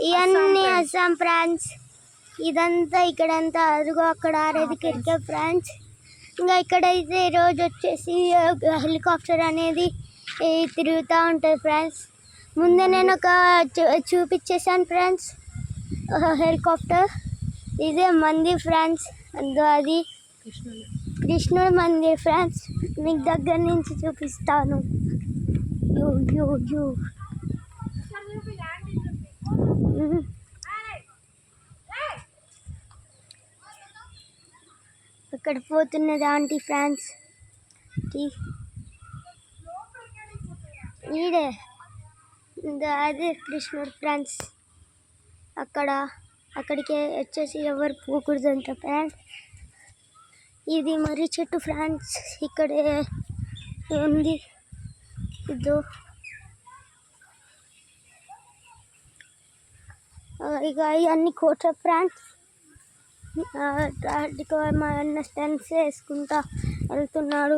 ఇవన్నీ అస్సాం ఫ్రాన్స్. ఇదంతా ఇక్కడంతా అదిగో అక్కడ ఆరేది క్రికెట్ ఫ్రాన్స్. ఇంకా ఇక్కడైతే రోజు వచ్చేసి హెలికాప్టర్ అనేది తిరుగుతూ ఉంటుంది ఫ్రెండ్స్. ముందే నేను ఒక చూపించేసాను ఫ్రెండ్స్ హెలికాప్టర్. ఇదే మందిర్ ఫ్రెండ్స్, అది కృష్ణుడు మందిర్ ఫ్రెండ్స్. మీకు దగ్గర నుంచి చూపిస్తాను. యూ యూ యూ అక్కడ పోతున్నది ఆంటీ ఫ్రాన్స్. ఈడే అదే కృష్ణుడు ఫ్రాన్స్. అక్కడికి వచ్చేసి ఎవరు పోకూడదంట ఫ్రాన్స్. ఇది మర్రి చెట్టు ఫ్రాన్స్ ఇక్కడే ఉంది. ఇదో ఇక ఇవన్నీ కోట ఫ్రాన్స్. మా అన్న స్టెన్స్ వేసుకుంటా వెళ్తున్నాడు.